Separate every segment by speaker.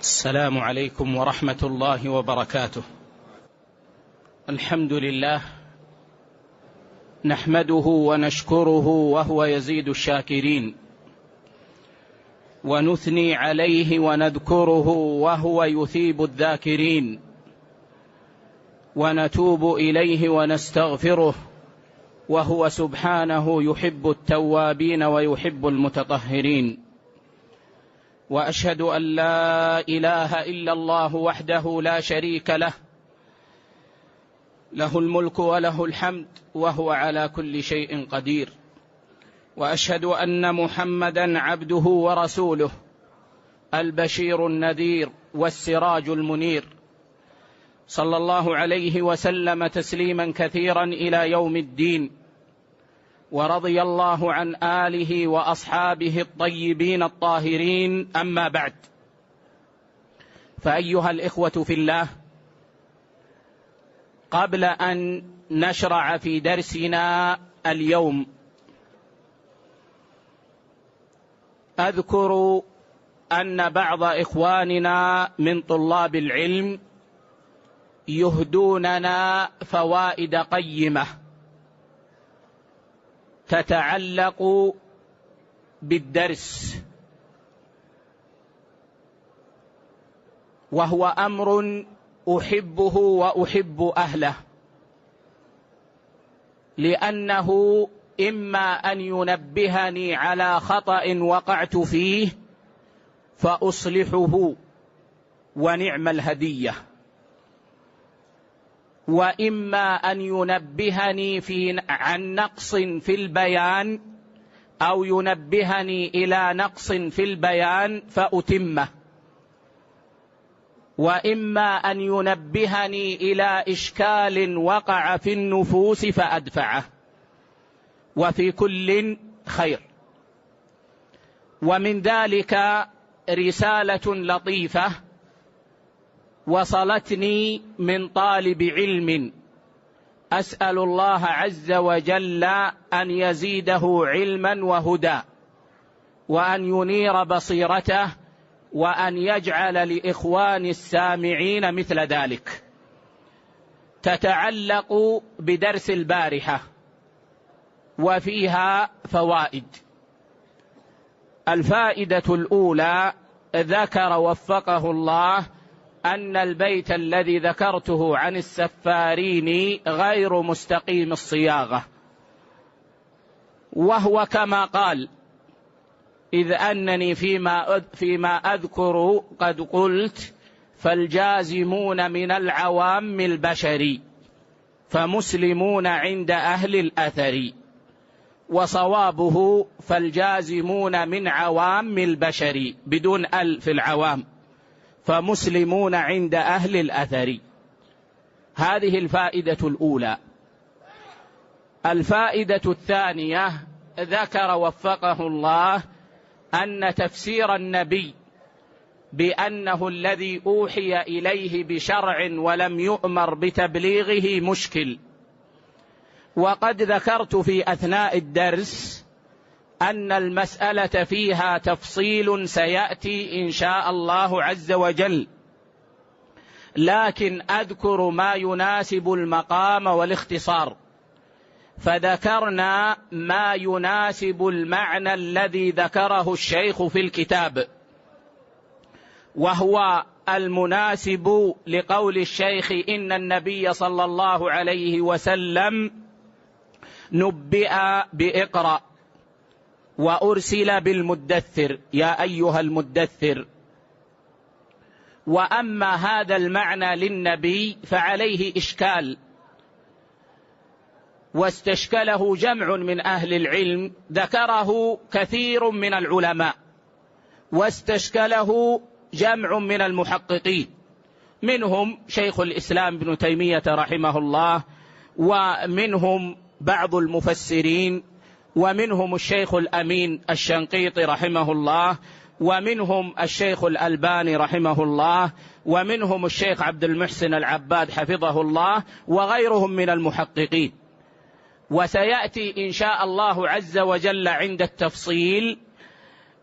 Speaker 1: السلام عليكم ورحمة الله وبركاته. الحمد لله نحمده ونشكره وهو يزيد الشاكرين، ونثني عليه ونذكره وهو يثيب الذاكرين، ونتوب إليه ونستغفره وهو سبحانه يحب التوابين ويحب المتطهرين. وأشهد أن لا إله إلا الله وحده لا شريك له، له الملك وله الحمد وهو على كل شيء قدير. وأشهد أن محمدًا عبده ورسوله، البشير النذير والسراج المنير، صلى الله عليه وسلم تسليمًا كثيرًا إلى يوم الدين. ورضي الله عن آله وأصحابه الطيبين الطاهرين. أما بعد، فأيها الإخوة في الله، قبل أن نشرع في درسنا اليوم أذكر أن بعض إخواننا من طلاب العلم يهدوننا فوائد قيمة تتعلق بالدرس، وهو أمر أحبه وأحب أهله، لأنه إما أن ينبهني على خطأ وقعت فيه فأصلحه ونعم الهدية، وإما أن ينبهني عن نقص في البيان أو ينبهني إلى نقص في البيان فأتمه، وإما أن ينبهني إلى إشكال وقع في النفوس فأدفعه، وفي كل خير. ومن ذلك رسالة لطيفة وصلتني من طالب علم، أسأل الله عز وجل أن يزيده علما وهدى، وأن ينير بصيرته، وأن يجعل لإخوان السامعين مثل ذلك. تتعلق بدرس البارحة وفيها فوائد. الفائدة الأولى، ذكر وفقه الله أن البيت الذي ذكرته عن السفارين غير مستقيم الصياغة، وهو كما قال: إذ أنني فيما أذكر قد قلت فالجازمون من العوام البشر فمسلمون عند أهل الأثر، وصوابه فالجازمون من عوام البشر بدون ال في العوام، فمسلمون عند أهل الأثر. هذه الفائدة الأولى. الفائدة الثانية، ذكر وفقه الله أن تفسير النبي بأنه الذي أوحي إليه بشرع ولم يؤمر بتبليغه مشكل. وقد ذكرت في أثناء الدرس أن المسألة فيها تفصيل سيأتي إن شاء الله عز وجل، لكن أذكر ما يناسب المقام والاختصار. فذكرنا ما يناسب المعنى الذي ذكره الشيخ في الكتاب، وهو المناسب لقول الشيخ: إن النبي صلى الله عليه وسلم نبئ بإقرأ وأرسل بالمدثر يا أيها المدثر. وأما هذا المعنى للنبي فعليه إشكال، واستشكله جمع من أهل العلم، ذكره كثير من العلماء، واستشكله جمع من المحققين، منهم شيخ الإسلام ابن تيمية رحمه الله، ومنهم بعض المفسرين، ومنهم الشيخ الأمين الشنقيطي رحمه الله، ومنهم الشيخ الألباني رحمه الله، ومنهم الشيخ عبد المحسن العباد حفظه الله، وغيرهم من المحققين. وسيأتي إن شاء الله عز وجل عند التفصيل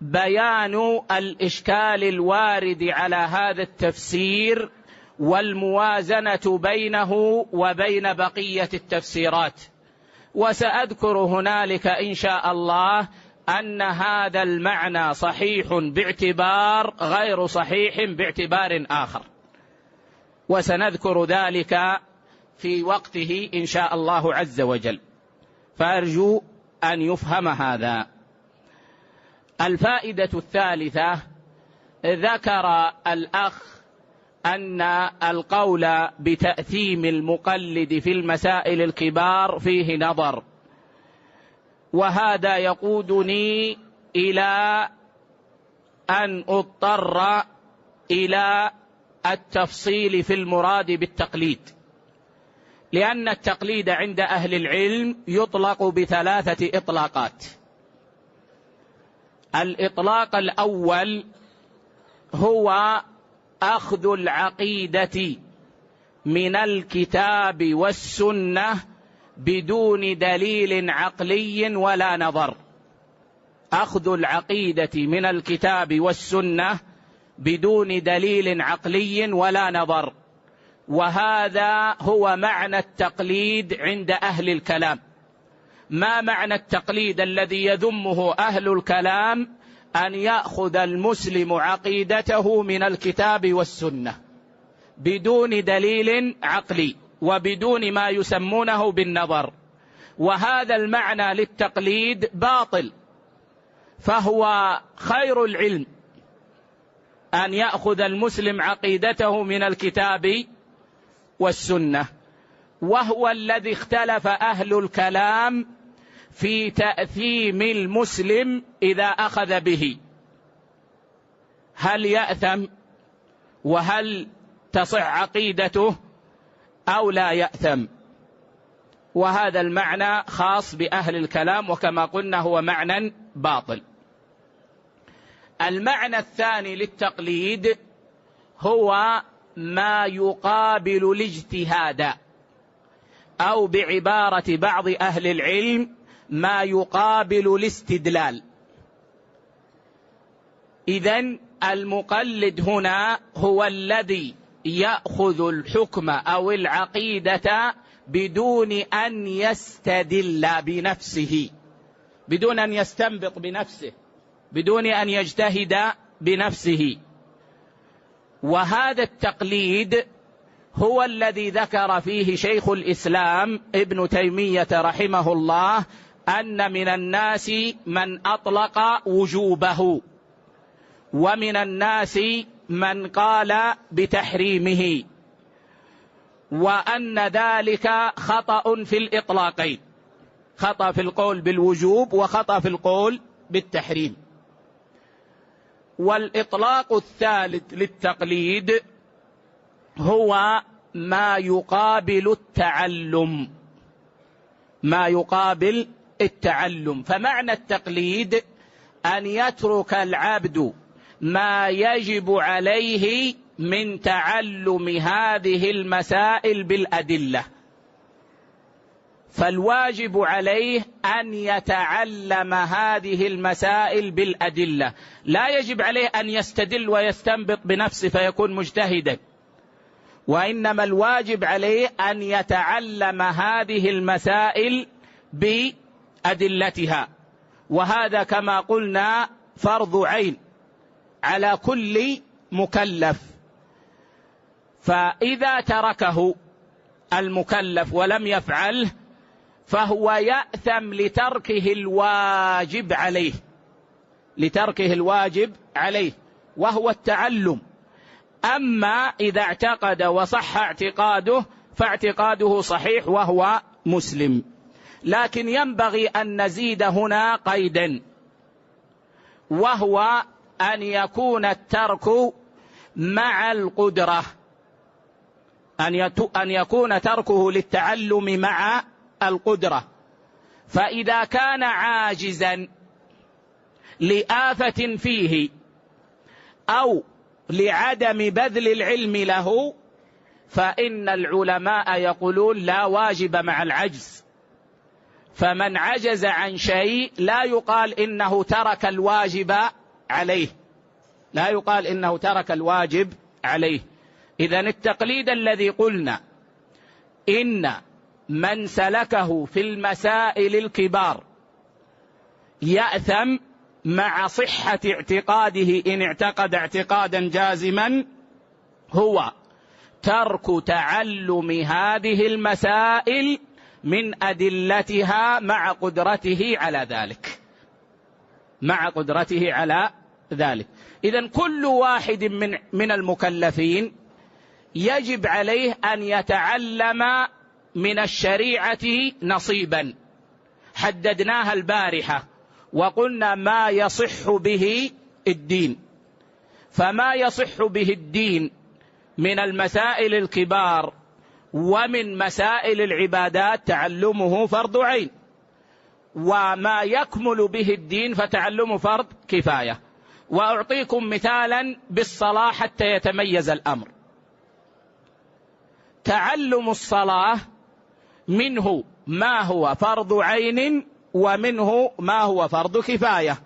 Speaker 1: بيان الإشكال الوارد على هذا التفسير والموازنة بينه وبين بقية التفسيرات. وسأذكر هنالك إن شاء الله أن هذا المعنى صحيح باعتبار غير صحيح باعتبار آخر، وسنذكر ذلك في وقته إن شاء الله عز وجل، فأرجو أن يفهم هذا. الفائدة الثالثة، ذكر الأخ أن القول بتأثيم المقلد في المسائل الكبار فيه نظر، وهذا يقودني إلى أن أضطر إلى التفصيل في المراد بالتقليد، لأن التقليد عند أهل العلم يطلق بثلاثة إطلاقات. الإطلاق الأول هو أخذ العقيدة من الكتاب والسنة بدون دليل عقلي ولا نظر. أخذ العقيدة من الكتاب والسنة بدون دليل عقلي ولا نظر، وهذا هو معنى التقليد عند أهل الكلام. ما معنى التقليد الذي يذمه أهل الكلام؟ أن يأخذ المسلم عقيدته من الكتاب والسنة بدون دليل عقلي وبدون ما يسمونه بالنظر، وهذا المعنى للتقليد باطل، فهو خير العلم أن يأخذ المسلم عقيدته من الكتاب والسنة، وهو الذي اختلف أهل الكلام في تأثيم المسلم إذا أخذ به، هل يأثم وهل تصح عقيدته أو لا يأثم، وهذا المعنى خاص بأهل الكلام، وكما قلنا هو معنى باطل. المعنى الثاني للتقليد هو ما يقابل الاجتهاد، أو بعبارة بعض أهل العلم ما يقابل الاستدلال. إذن المقلد هنا هو الذي يأخذ الحكم أو العقيدة بدون أن يستدل بنفسه، بدون أن يستنبط بنفسه، بدون أن يجتهد بنفسه. وهذا التقليد هو الذي ذكر فيه شيخ الإسلام ابن تيمية رحمه الله أن من الناس من أطلق وجوبه، ومن الناس من قال بتحريمه، وأن ذلك خطأ في الإطلاقين، خطأ في القول بالوجوب وخطأ في القول بالتحريم. والإطلاق الثالث للتقليد هو ما يقابل التعلم، ما يقابل التعلم. فمعنى التقليد أن يترك العبد ما يجب عليه من تعلم هذه المسائل بالأدلة، فالواجب عليه أن يتعلم هذه المسائل بالأدلة، لا يجب عليه أن يستدل ويستنبط بنفسه فيكون مجتهدا، وإنما الواجب عليه أن يتعلم هذه المسائل بأدلتها، وهذا كما قلنا فرض عين على كل مكلف. فإذا تركه المكلف ولم يفعله فهو يأثم لتركه الواجب عليه، لتركه الواجب عليه وهو التعلم. أما إذا اعتقد وصح اعتقاده فاعتقاده صحيح وهو مسلم. لكن ينبغي أن نزيد هنا قيدا، وهو أن يكون الترك مع القدرة، أن يكون تركه للتعلم مع القدرة. فإذا كان عاجزا لآفة فيه أو لعدم بذل العلم له، فإن العلماء يقولون لا واجب مع العجز. فمن عجز عن شيء لا يقال إنه ترك الواجب عليه، لا يقال إنه ترك الواجب عليه. إذن التقليد الذي قلنا إن من سلكه في المسائل الكبار يأثم مع صحة اعتقاده إن اعتقد اعتقادا جازما، هو ترك تعلم هذه المسائل من أدلتها مع قدرته على ذلك. إذن كل واحد من المكلفين يجب عليه أن يتعلم من الشريعة نصيبا حددناها البارحة وقلنا ما يصح به الدين. فما يصح به الدين من المسائل الكبار ومن مسائل العبادات تعلمه فرض عين، وما يكمل به الدين فتعلمه فرض كفاية. وأعطيكم مثالا بالصلاة حتى يتميز الأمر. تعلم الصلاة منه ما هو فرض عين ومنه ما هو فرض كفاية،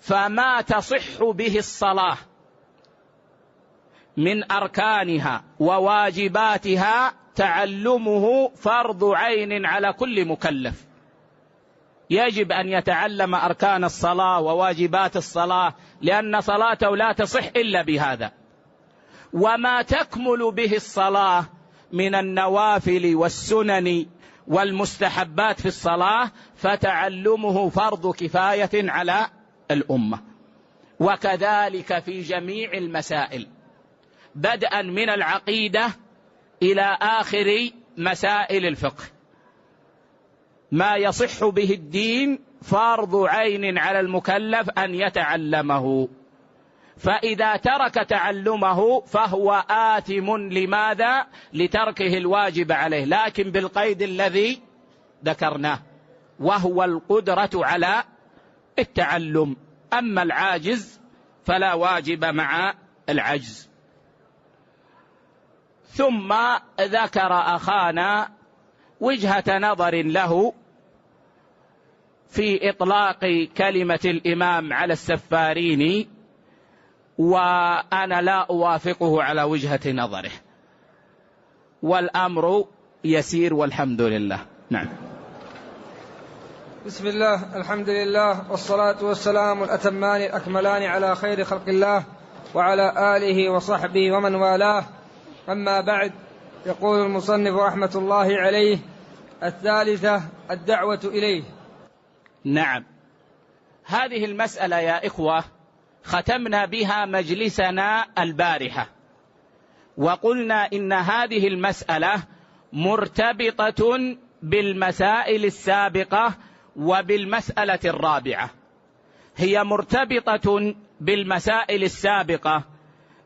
Speaker 1: فما تصح به الصلاة من أركانها وواجباتها تعلمه فرض عين على كل مكلف. يجب أن يتعلم أركان الصلاة وواجبات الصلاة، لأن صلاته لا تصح إلا بهذا. وما تكمل به الصلاة من النوافل والسنن والمستحبات في الصلاة فتعلمه فرض كفاية على الأمة. وكذلك في جميع المسائل بدءا من العقيدة إلى آخر مسائل الفقه، ما يصح به الدين فرض عين على المكلف أن يتعلمه. فإذا ترك تعلمه فهو آثم. لماذا؟ لتركه الواجب عليه، لكن بالقيد الذي ذكرناه، وهو القدرة على التعلم. أما العاجز فلا واجب مع العجز. ثم ذكر أخانا وجهة نظر له في إطلاق كلمة الإمام على السفاريني، وأنا لا أوافقه على وجهة نظره، والأمر يسير والحمد لله. نعم.
Speaker 2: بسم الله، الحمد لله، والصلاة والسلام الأتمان الأكملان على خير خلق الله وعلى آله وصحبه ومن والاه. أما بعد، يقول المصنف رحمة الله عليه: الثالثة الدعوة إليه.
Speaker 1: نعم، هذه المسألة يا إخوة ختمنا بها مجلسنا البارحة، وقلنا إن هذه المسألة مرتبطة بالمسائل السابقة وبالمسألة الرابعة. هي مرتبطة بالمسائل السابقة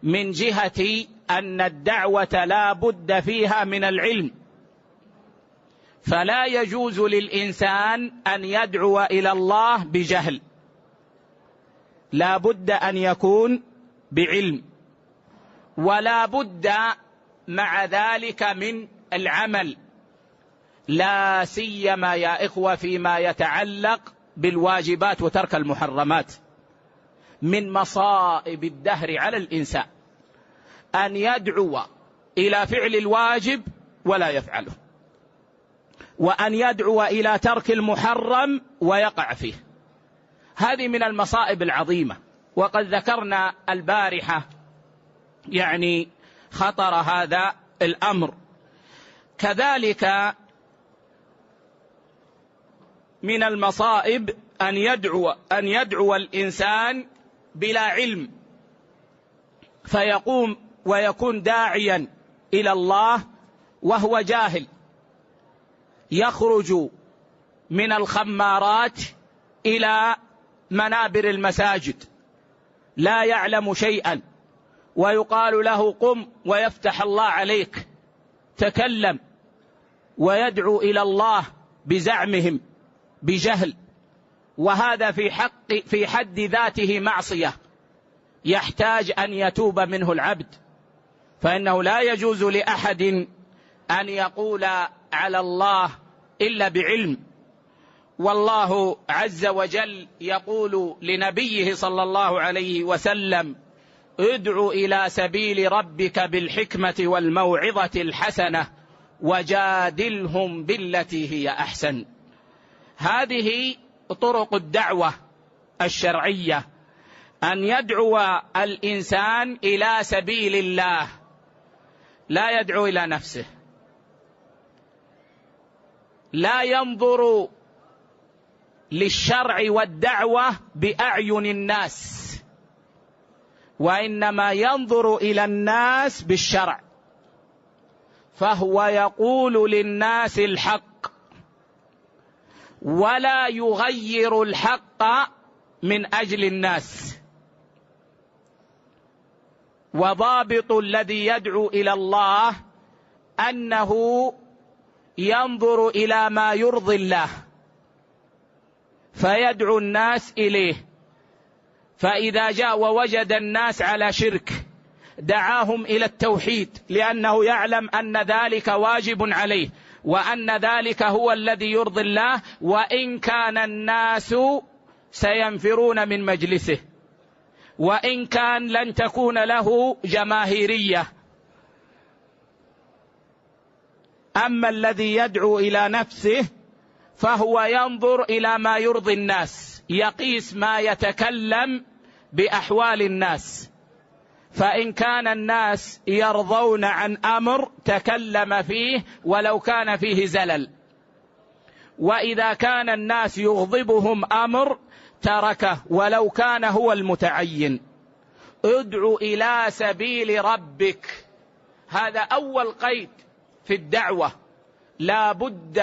Speaker 1: من جهة أن الدعوة لا بد فيها من العلم، فلا يجوز للإنسان أن يدعو إلى الله بجهل، لا بد أن يكون بعلم، ولا بد مع ذلك من العمل، لا سيما يا إخوة فيما يتعلق بالواجبات وترك المحرمات. من مصائب الدهر على الإنسان أن يدعو إلى فعل الواجب ولا يفعله، وأن يدعو إلى ترك المحرم ويقع فيه. هذه من المصائب العظيمة، وقد ذكرنا البارحة يعني خطر هذا الأمر. كذلك من المصائب أن يدعو الإنسان بلا علم، فيقوم ويكون داعيا إلى الله وهو جاهل، يخرج من الخمارات إلى منابر المساجد لا يعلم شيئا، ويقال له قم ويفتح الله عليك، تكلم، ويدعو إلى الله بزعمهم بجهل. وهذا في حد ذاته معصية يحتاج أن يتوب منه العبد، فإنه لا يجوز لأحد أن يقول على الله إلا بعلم. والله عز وجل يقول لنبيه صلى الله عليه وسلم: ادع إلى سبيل ربك بالحكمة والموعظة الحسنة وجادلهم بالتي هي أحسن. هذه طرق الدعوة الشرعية، أن يدعو الإنسان إلى سبيل الله، لا يدعو إلى نفسه، لا ينظر للشرع والدعوة بأعين الناس، وإنما ينظر إلى الناس بالشرع، فهو يقول للناس الحق ولا يغير الحق من أجل الناس. وضابط الذي يدعو إلى الله أنه ينظر إلى ما يرضي الله فيدعو الناس إليه. فإذا جاء ووجد الناس على شرك دعاهم إلى التوحيد، لأنه يعلم أن ذلك واجب عليه وأن ذلك هو الذي يرضي الله، وإن كان الناس سينفرون من مجلسه، وإن كان لن تكون له جماهيرية. أما الذي يدعو إلى نفسه فهو ينظر إلى ما يرضي الناس، يقيس ما يتكلم بأحوال الناس، فإن كان الناس يرضون عن أمر تكلم فيه ولو كان فيه زلل، وإذا كان الناس يغضبهم أمر تركه ولو كان هو المتعين. ادع إلى سبيل ربك، هذا أول قيد في الدعوة. لا بد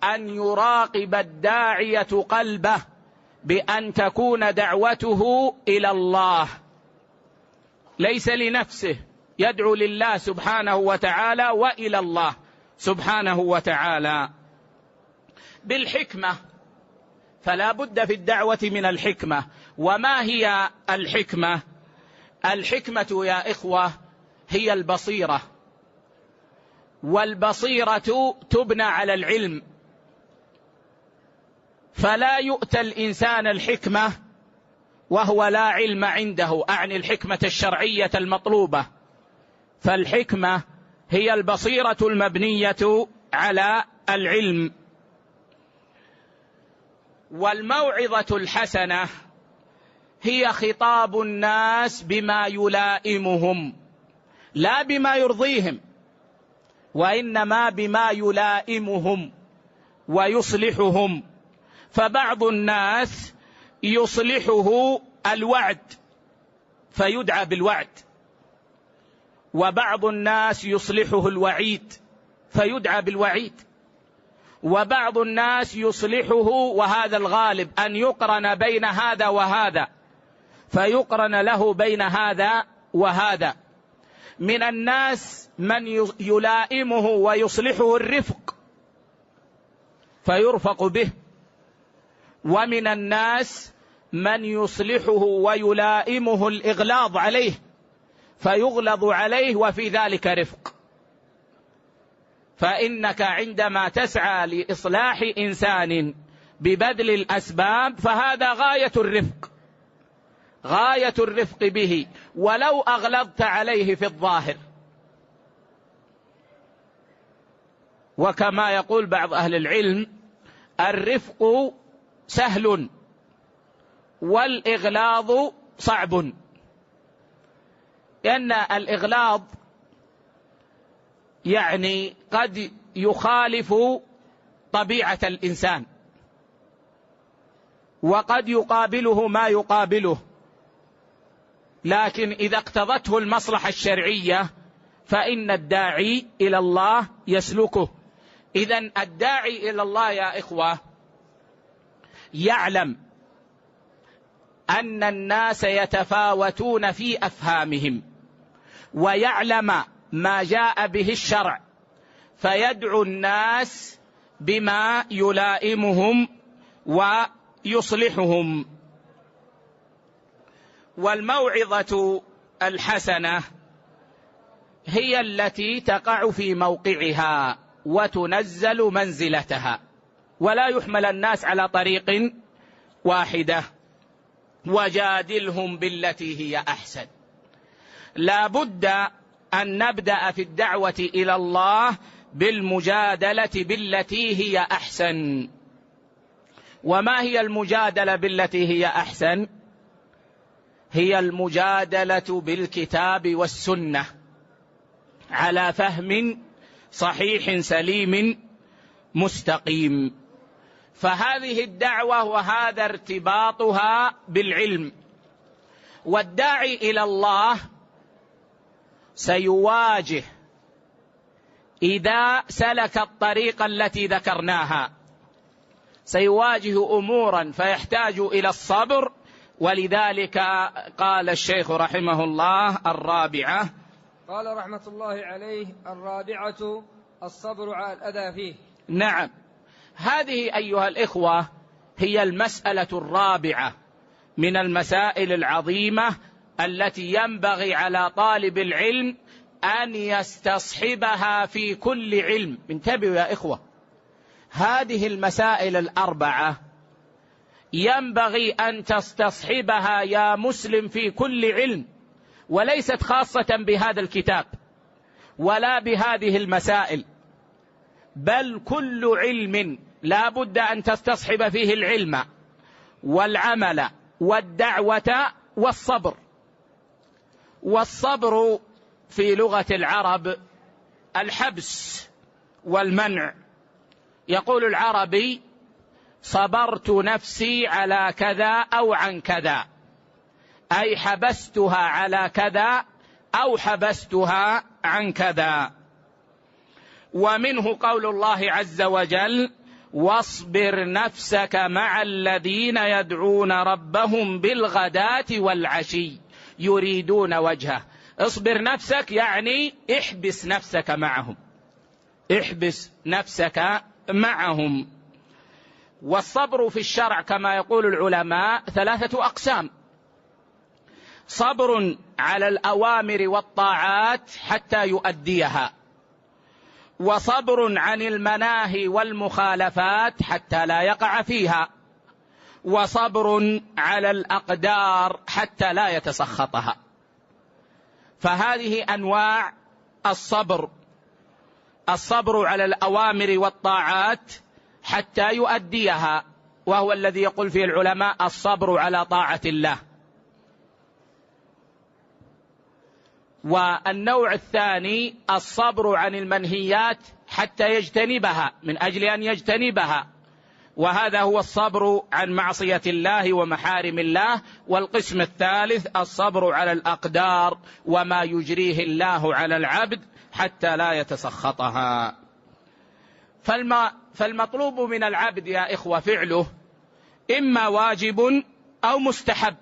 Speaker 1: أن يراقب الداعية قلبه بأن تكون دعوته إلى الله، ليس لنفسه، يدعو لله سبحانه وتعالى وإلى الله سبحانه وتعالى بالحكمة. فلا بد في الدعوة من الحكمة. وما هي الحكمة؟ الحكمة يا إخوة هي البصيرة، والبصيرة تبنى على العلم، فلا يؤتى الإنسان الحكمة وهو لا علم عنده، أعني الحكمة الشرعية المطلوبة. فالحكمة هي البصيرة المبنية على العلم. والموعظة الحسنة هي خطاب الناس بما يلائمهم، لا بما يرضيهم، وإنما بما يلائمهم ويصلحهم. فبعض الناس يصلحه الوعد فيدعى بالوعد، وبعض الناس يصلحه الوعيد فيدعى بالوعيد، وبعض الناس يصلحه، وهذا الغالب، أن يقرن بين هذا وهذا فيقرن له بين هذا وهذا. من الناس من يلائمه ويصلحه الرفق فيرفق به، ومن الناس من يصلحه ويلائمه الإغلاظ عليه فيغلظ عليه، وفي ذلك رفق. فإنك عندما تسعى لإصلاح إنسان ببذل الأسباب فهذا غاية الرفق، غاية الرفق به، ولو أغلظت عليه في الظاهر. وكما يقول بعض أهل العلم: الرفق سهل والإغلاظ صعب. لأن الإغلاظ يعني قد يخالف طبيعة الإنسان، وقد يقابله ما يقابله، لكن إذا اقتضته المصلحة الشرعية فإن الداعي إلى الله يسلكه. إذن الداعي إلى الله يا إخوة يعلم أن الناس يتفاوتون في أفهامهم، ويعلم ما جاء به الشرع، فيدعو الناس بما يلائمهم ويصلحهم. والموعظة الحسنة هي التي تقع في موقعها وتنزل منزلتها. ولا يحمل الناس على طريق واحدة. وجادلهم بالتي هي أحسن. لا بد أن نبدأ في الدعوة إلى الله بالمجادلة بالتي هي أحسن. وما هي المجادلة بالتي هي أحسن؟ هي المجادلة بالكتاب والسنة على فهم صحيح سليم مستقيم. فهذه الدعوة وهذا ارتباطها بالعلم. والداعي إلى الله سيواجه إذا سلك الطريق التي ذكرناها، سيواجه أمورا فيحتاج إلى الصبر. ولذلك قال الشيخ رحمه الله الرابعة،
Speaker 2: قال رحمة الله عليه: الرابعة الصبر على الأذى فيه.
Speaker 1: نعم، هذه أيها الإخوة هي المسألة الرابعة من المسائل العظيمة التي ينبغي على طالب العلم أن يستصحبها في كل علم. انتبهوا يا إخوة، هذه المسائل الأربعة ينبغي أن تستصحبها يا مسلم في كل علم، وليست خاصة بهذا الكتاب ولا بهذه المسائل، بل كل علم لا بد أن تستصحب فيه العلم والعمل والدعوة والصبر. والصبر في لغة العرب الحبس والمنع. يقول العربي: صبرت نفسي على كذا أو عن كذا، أي حبستها على كذا أو حبستها عن كذا. ومنه قول الله عز وجل: واصبر نفسك مع الذين يدعون ربهم بالغداة والعشي يريدون وجهه. اصبر نفسك يعني احبس نفسك معهم، احبس نفسك معهم. والصبر في الشرع كما يقول العلماء 3 أقسام: صبر على الأوامر والطاعات حتى يؤديها، وصبر عن المناهي والمخالفات حتى لا يقع فيها، وصبر على الأقدار حتى لا يتسخطها. فهذه أنواع الصبر: الصبر على الأوامر والطاعات حتى يؤديها، وهو الذي يقول فيه العلماء الصبر على طاعة الله. والنوع الثاني الصبر عن المنهيات حتى يجتنبها من أجل أن يجتنبها، وهذا هو الصبر عن معصية الله ومحارم الله. والقسم الثالث الصبر على الأقدار وما يجريه الله على العبد حتى لا يتسخطها. فالمطلوب من العبد يا إخوة فعله إما واجب أو مستحب،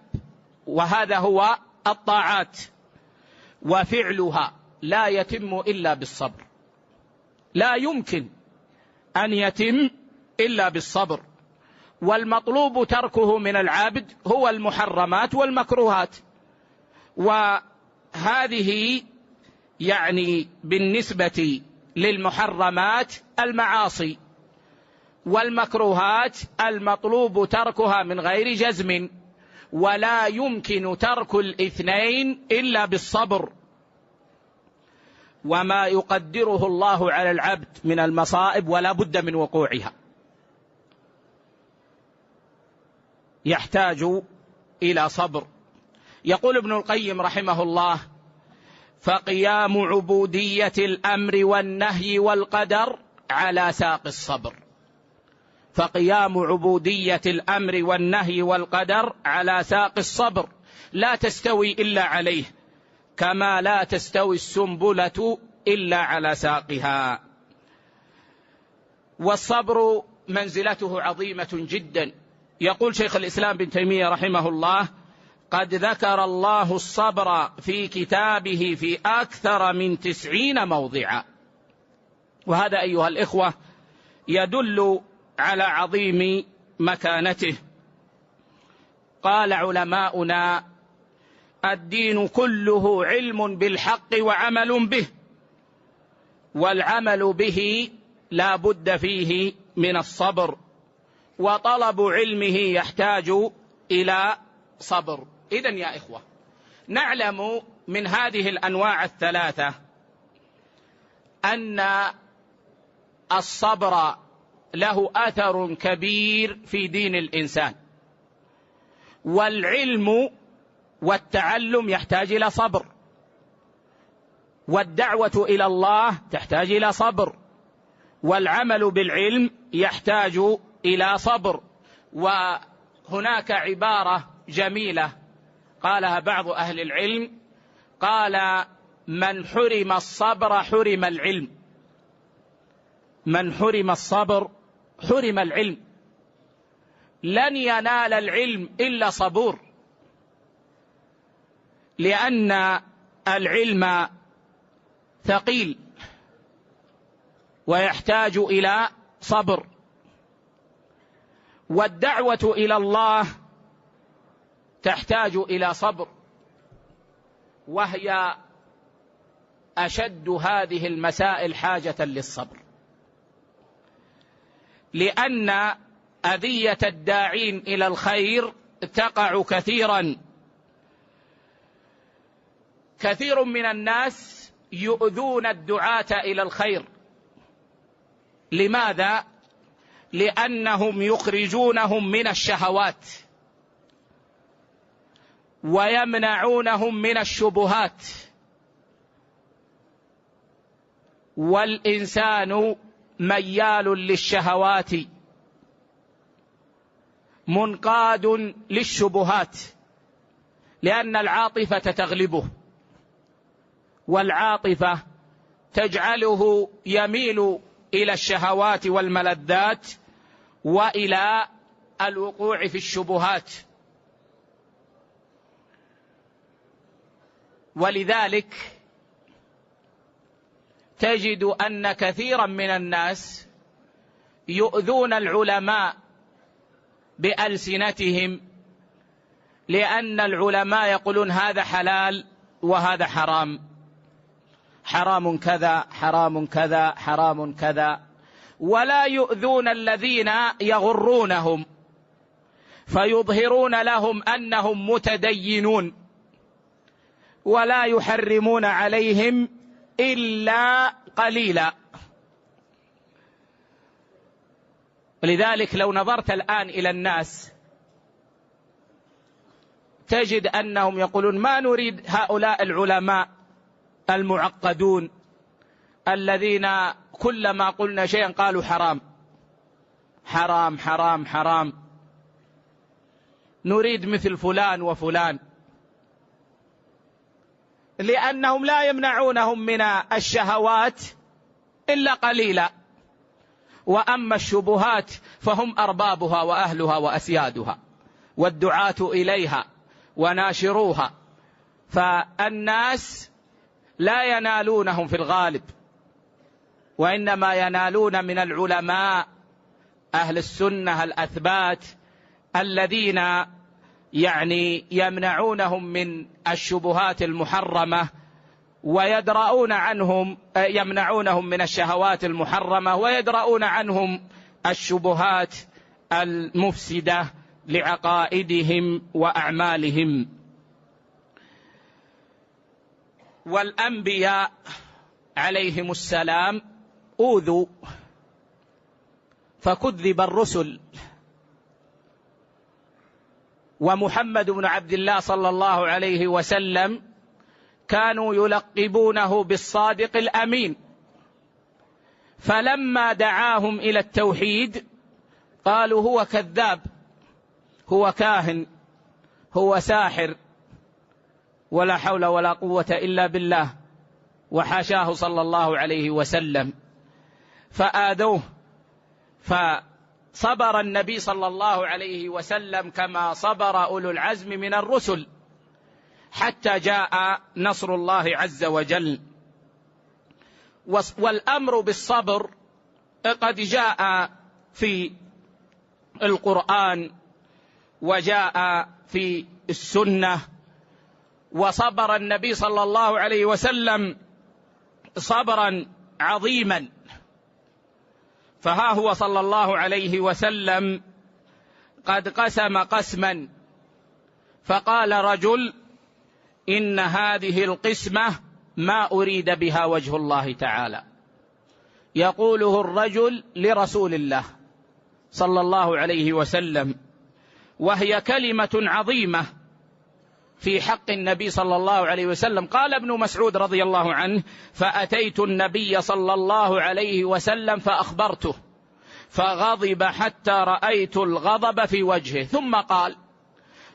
Speaker 1: وهذا هو الطاعات، وفعلها لا يتم إلا بالصبر، لا يمكن أن يتم إلا بالصبر. والمطلوب تركه من العبد هو المحرمات والمكروهات. وهذه يعني بالنسبة للمحرمات المعاصي، والمكروهات المطلوب تركها من غير جزم، ولا يمكن ترك الاثنين إلا بالصبر. وما يقدره الله على العبد من المصائب ولا بد من وقوعها يحتاج إلى صبر. يقول ابن القيم رحمه الله: فقيام عبودية الأمر والنهي والقدر على ساق الصبر. فقيام عبودية الأمر والنهي والقدر على ساق الصبر، لا تستوي إلا عليه، كما لا تستوي السنبلة إلا على ساقها. والصبر منزلته عظيمة جدا. يقول شيخ الإسلام بن تيمية رحمه الله: قد ذكر الله الصبر في كتابه في أكثر من 90 موضعا. وهذا أيها الإخوة يدل على عظيم مكانته. قال علماؤنا: الدين كله علم بالحق وعمل به، والعمل به لا بد فيه من الصبر وطلب علمه يحتاج إلى صبر. إذن يا إخوة، نعلم من هذه الأنواع الثلاثة أن الصبر له أثر كبير في دين الإنسان، والعلم والتعلم يحتاج إلى صبر، والدعوة إلى الله تحتاج إلى صبر، والعمل بالعلم يحتاج إلى صبر. وهناك عبارة جميلة قالها بعض أهل العلم، قال: من حرم الصبر حرم العلم. من حرم الصبر حرم العلم. لن ينال العلم إلا صبور، لأن العلم ثقيل ويحتاج إلى صبر، والدعوة إلى الله تحتاج إلى صبر، وهي أشد هذه المسائل حاجة للصبر، لأن أذية الداعين إلى الخير تقع كثيرا. كثير من الناس يؤذون الدعاة إلى الخير. لماذا؟ لأنهم يخرجونهم من الشهوات ويمنعونهم من الشبهات، والإنسان ميال للشهوات منقاد للشبهات، لأن العاطفة تغلبه، والعاطفة تجعله يميل إلى الشهوات والملذات وإلى الوقوع في الشبهات. ولذلك تجد أن كثيرا من الناس يؤذون العلماء بألسنتهم، لأن العلماء يقولون هذا حلال وهذا حرام، حرام كذا حرام كذا حرام كذا، ولا يؤذون الذين يغرونهم فيظهرون لهم أنهم متدينون، ولا يحرمون عليهم إلا قليلا. ولذلك لو نظرت الآن إلى الناس تجد أنهم يقولون ما نريد هؤلاء العلماء المعقدون الذين كلما قلنا شيئا قالوا حرام حرام حرام حرام، نريد مثل فلان وفلان، لأنهم لا يمنعونهم من الشهوات إلا قليلا، وأما الشبهات فهم أربابها وأهلها وأسيادها والدعاة إليها وناشروها، فالناس لا ينالونهم في الغالب، وإنما ينالون من العلماء أهل السنة الأثبات الذين يمنعونهم من الشبهات المحرمة ويدرؤون عنهم، يمنعونهم من الشهوات المحرمة ويدرؤون عنهم الشبهات المفسدة لعقائدهم وأعمالهم. والأنبياء عليهم السلام أوذوا فكذب الرسل، ومحمد بن عبد الله صلى الله عليه وسلم كانوا يلقبونه بالصادق الأمين، فلما دعاهم إلى التوحيد قالوا هو كذاب، هو كاهن، هو ساحر، ولا حول ولا قوة إلا بالله، وحاشاه صلى الله عليه وسلم، فآذوه. فصبر النبي صلى الله عليه وسلم كما صبر أولو العزم من الرسل حتى جاء نصر الله عز وجل. والأمر بالصبر قد جاء في القرآن وجاء في السنة، وصبر النبي صلى الله عليه وسلم صبرا عظيما، فها هو صلى الله عليه وسلم قد قسم قسما فقال رجل: إن هذه القسمة ما أريد بها وجه الله تعالى. يقوله الرجل لرسول الله صلى الله عليه وسلم، وهي كلمة عظيمة في حق النبي صلى الله عليه وسلم. قال ابن مسعود رضي الله عنه: فأتيت النبي صلى الله عليه وسلم فأخبرته فغضب حتى رأيت الغضب في وجهه، ثم قال: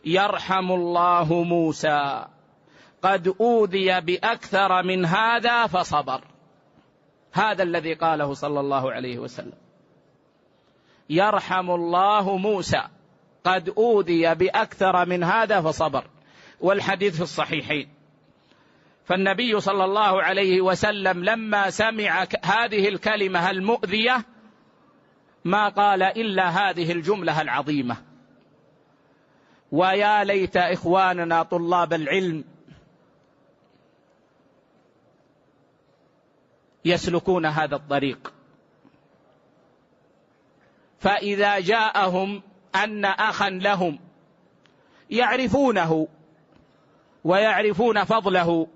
Speaker 1: يرحم الله موسى، قد أوذي بأكثر من هذا فصبر. هذا الذي قاله صلى الله عليه وسلم: يرحم الله موسى، قد أوذي بأكثر من هذا فصبر. والحديث في الصحيحين. فالنبي صلى الله عليه وسلم لما سمع هذه الكلمة المؤذية ما قال إلا هذه الجملة العظيمة. ويا ليت إخواننا طلاب العلم يسلكون هذا الطريق، فإذا جاءهم أن أخا لهم يعرفونه ويعرفون فضله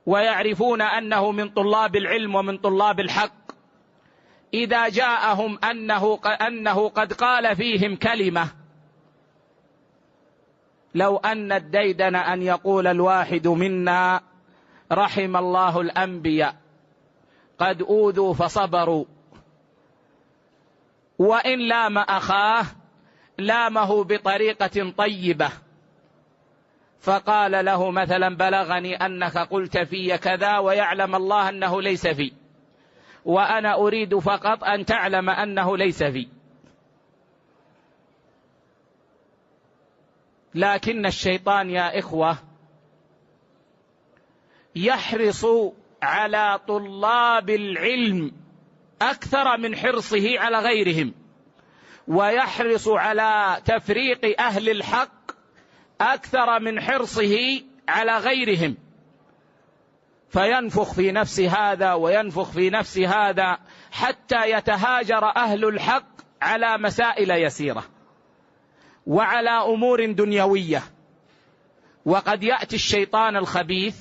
Speaker 1: ويعرفون أنه من طلاب العلم ومن طلاب الحق، إذا جاءهم أنه قد قال فيهم كلمة، لو أن الديدن أن يقول الواحد منا: رحم الله الأنبياء قد أوذوا فصبروا، وإن لام أخاه لامه بطريقة طيبة، فقال له مثلا: بلغني أنك قلت في كذا ويعلم الله أنه ليس في، وأنا أريد فقط أن تعلم أنه ليس في. لكن الشيطان يا إخوة يحرص على طلاب العلم أكثر من حرصه على غيرهم، ويحرص على تفريق أهل الحق أكثر من حرصه على غيرهم، فينفخ في نفس هذا وينفخ في نفس هذا حتى يتهاجر أهل الحق على مسائل يسيرة وعلى أمور دنيوية. وقد يأتي الشيطان الخبيث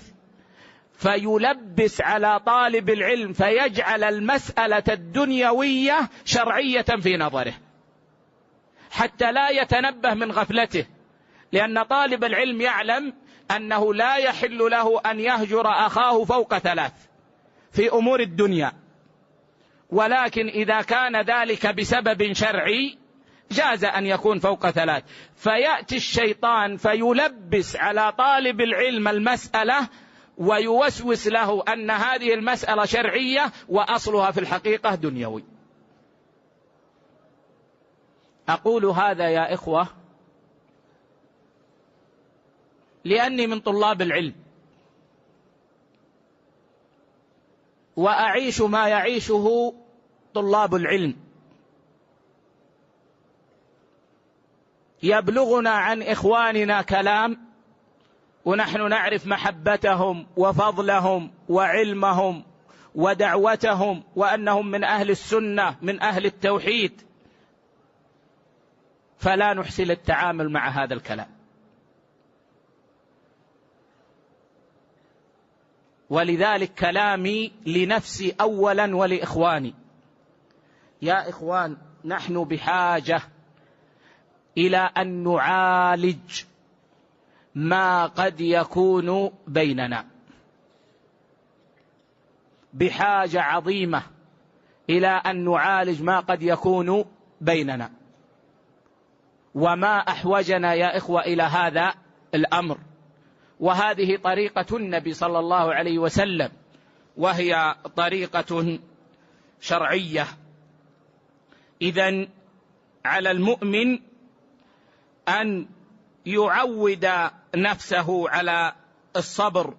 Speaker 1: فيلبس على طالب العلم فيجعل المسألة الدنيوية شرعية في نظره حتى لا يتنبه من غفلته، لأن طالب العلم يعلم أنه لا يحل له أن يهجر أخاه فوق 3 في أمور الدنيا، ولكن إذا كان ذلك بسبب شرعي جاز أن يكون فوق 3. فيأتي الشيطان فيلبس على طالب العلم المسألة ويوسوس له أن هذه المسألة شرعية وأصلها في الحقيقة دنيوي. أقول هذا يا إخوة لأني من طلاب العلم، وأعيش ما يعيشه طلاب العلم. يبلغنا عن إخواننا كلام ونحن نعرف محبتهم وفضلهم وعلمهم ودعوتهم وأنهم من أهل السنة من أهل التوحيد، فلا نحسن التعامل مع هذا الكلام. ولذلك كلامي لنفسي أولا ولإخواني. يا إخوان، نحن بحاجة إلى أن نعالج ما قد يكون بيننا، بحاجة عظيمة إلى أن نعالج ما قد يكون بيننا. وما أحوجنا يا إخوة إلى هذا الأمر، وهذه طريقة النبي صلى الله عليه وسلم، وهي طريقة شرعية. إذن على المؤمن أن يعود نفسه على الصبر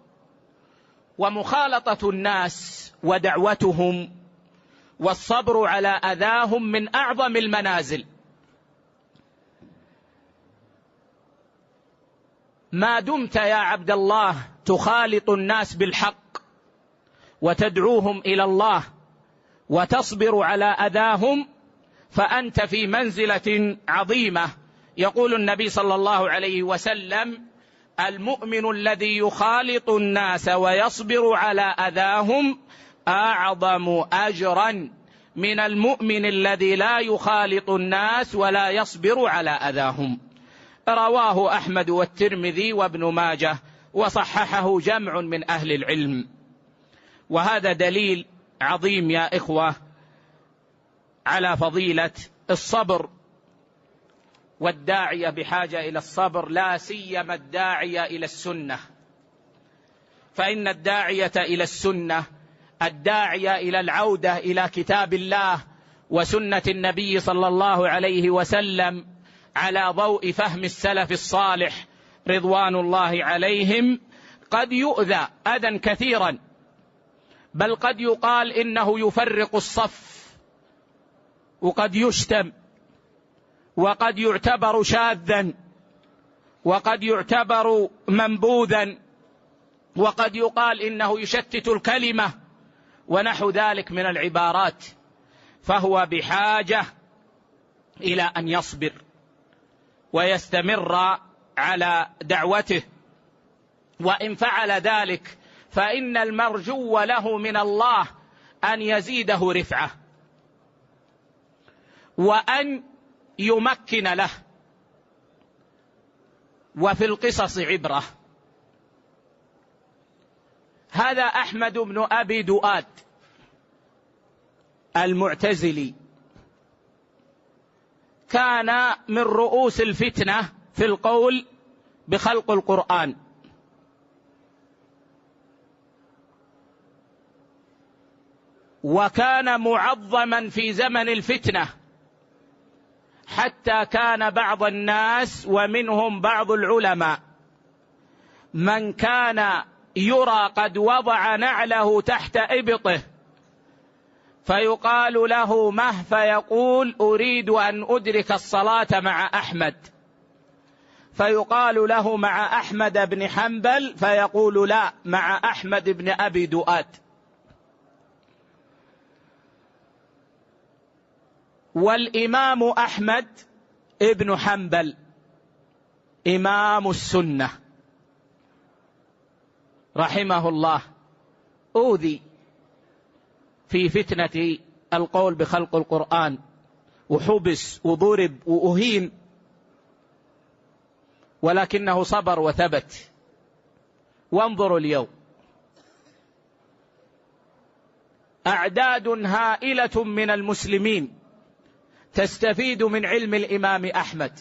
Speaker 1: ومخالطة الناس ودعوتهم، والصبر على أذاهم من أعظم المنازل. ما دمت يا عبد الله تخالط الناس بالحق وتدعوهم إلى الله وتصبر على أذاهم، فأنت في منزلة عظيمة. يقول النبي صلى الله عليه وسلم: المؤمن الذي يخالط الناس ويصبر على أذاهم أعظم أجرا من المؤمن الذي لا يخالط الناس ولا يصبر على أذاهم. رواه أحمد والترمذي وابن ماجه، وصححه جمع من أهل العلم. وهذا دليل عظيم يا إخوة على فضيلة الصبر، والداعية بحاجة إلى الصبر، لا سيما الداعية إلى السنة. فإن الداعية إلى السنة، الداعية إلى العودة إلى كتاب الله وسنة النبي صلى الله عليه وسلم على ضوء فهم السلف الصالح رضوان الله عليهم، قد يؤذى أذى كثيرا، بل قد يقال إنه يفرق الصف، وقد يشتم، وقد يعتبر شاذا، وقد يعتبر منبوذا، وقد يقال إنه يشتت الكلمة ونحو ذلك من العبارات. فهو بحاجة إلى أن يصبر ويستمر على دعوته، وإن فعل ذلك فإن المرجو له من الله أن يزيده رفعة وأن يمكن له. وفي القصص عبرة. هذا أحمد بن أبي دؤاد المعتزلي، كان من رؤوس الفتنة في القول بخلق القرآن، وكان معظما في زمن الفتنة، حتى كان بعض الناس ومنهم بعض العلماء من كان يرى قد وضع نعله تحت إبطه فيقال له مه، فيقول أريد أن أدرك الصلاة مع أحمد، فيقال له مع أحمد بن حنبل، فيقول لا، مع أحمد بن أبي دؤاد. والإمام أحمد ابن حنبل إمام السنة رحمه الله أوذي في فتنة القول بخلق القرآن، وحبس وضرب وأهين، ولكنه صبر وثبت. وانظروا اليوم أعداد هائلة من المسلمين تستفيد من علم الإمام أحمد،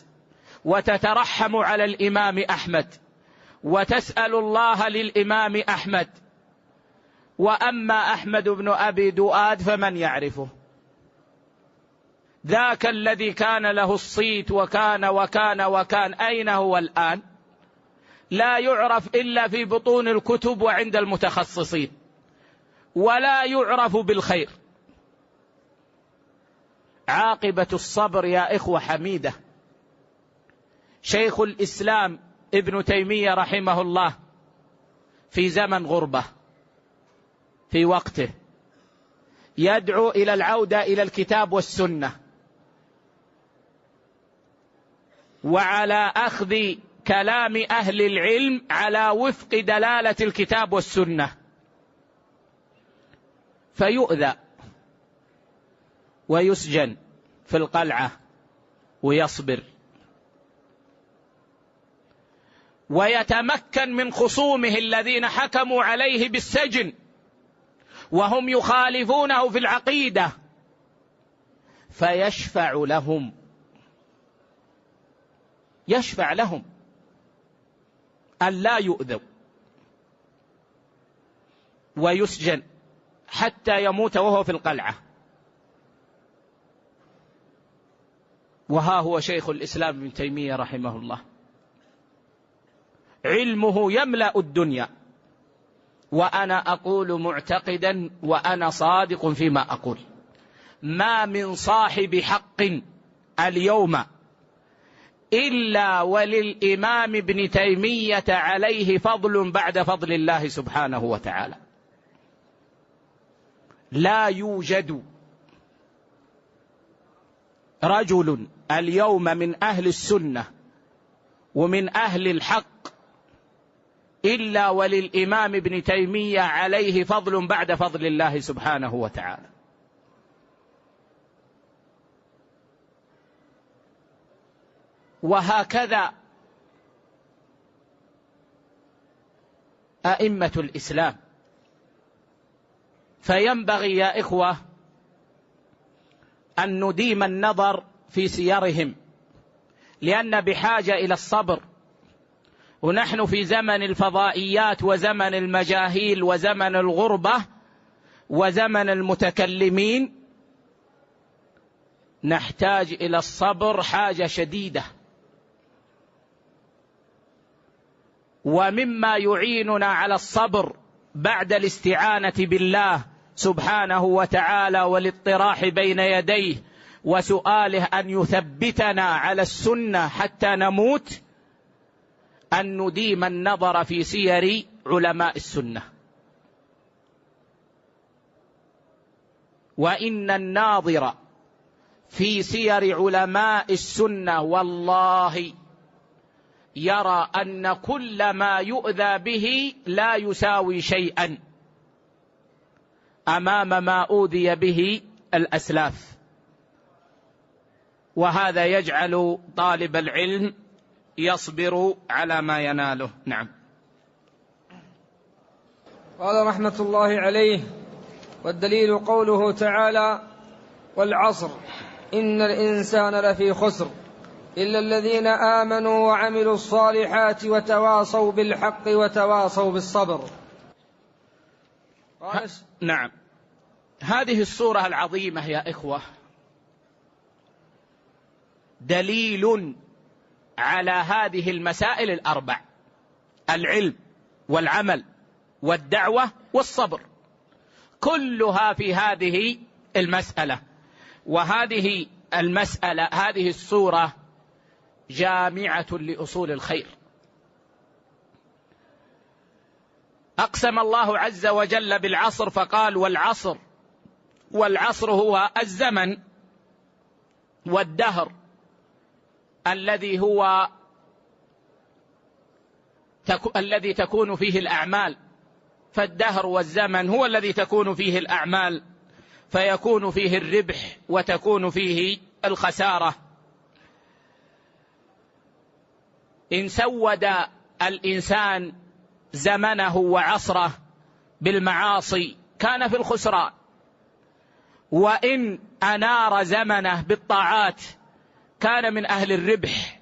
Speaker 1: وتترحم على الإمام أحمد، وتسأل الله للإمام أحمد. وأما أحمد بن أبي دؤاد فمن يعرفه؟ ذاك الذي كان له الصيت وكان وكان وكان، أين هو الآن؟ لا يعرف إلا في بطون الكتب وعند المتخصصين، ولا يعرف بالخير. عاقبة الصبر يا إخوة حميدة. شيخ الإسلام ابن تيمية رحمه الله في زمن غربة في وقته يدعو إلى العودة إلى الكتاب والسنة، وعلى أخذ كلام أهل العلم على وفق دلالة الكتاب والسنة، فيؤذى ويسجن في القلعة ويصبر، ويتمكن من خصومه الذين حكموا عليه بالسجن وهم يخالفونه في العقيدة، فيشفع لهم، يشفع لهم أن لا يؤذوا، ويسجن حتى يموت وهو في القلعة. وها هو شيخ الإسلام ابن تيمية رحمه الله علمه يملأ الدنيا، وأنا أقول معتقدا وأنا صادق فيما أقول، ما من صاحب حق اليوم إلا وللإمام ابن تيمية عليه فضل بعد فضل الله سبحانه وتعالى. رجل اليوم من أهل السنة ومن أهل الحق إلا وللإمام ابن تيمية عليه فضل بعد فضل الله سبحانه وتعالى. وهكذا أئمة الإسلام. فينبغي يا إخوة أن نديم النظر في سيرهم، لأن بحاجة إلى الصبر، ونحن في زمن الفضائيات وزمن المجاهيل وزمن الغربة وزمن المتكلمين، نحتاج إلى الصبر حاجة شديدة. ومما يعيننا على الصبر بعد الاستعانة بالله سبحانه وتعالى والاطراح بين يديه وسؤاله أن يثبتنا على السنة حتى نموت، أن نديم النظر في سير علماء السنة. وإن الناظر في سير علماء السنة والله يرى أن كل ما يؤذى به لا يساوي شيئا أمام ما أوذي به الأسلاف. وهذا يجعل طالب العلم يصبر على ما يناله. نعم.
Speaker 2: قال رحمة الله عليه: والدليل قوله تعالى: والعصر إن الإنسان لفي خسر إلا الذين آمنوا وعملوا الصالحات وتواصوا بالحق وتواصوا بالصبر.
Speaker 1: نعم. هذه السورة العظيمة يا إخوة دليل على هذه المسائل الأربع: العلم والعمل والدعوة والصبر، كلها في هذه المسألة. وهذه المسألة، هذه السورة جامعة لأصول الخير. أقسم الله عز وجل بالعصر فقال: والعصر. والعصر هو الزمن والدهر الذي هو الذي تكون فيه الأعمال. فالدهر والزمن هو الذي تكون فيه الأعمال، فيكون فيه الربح وتكون فيه الخسارة. إن سود الإنسان زمنه وعصره بالمعاصي كان في الخسران، وإن أنار زمنه بالطاعات كان من أهل الربح.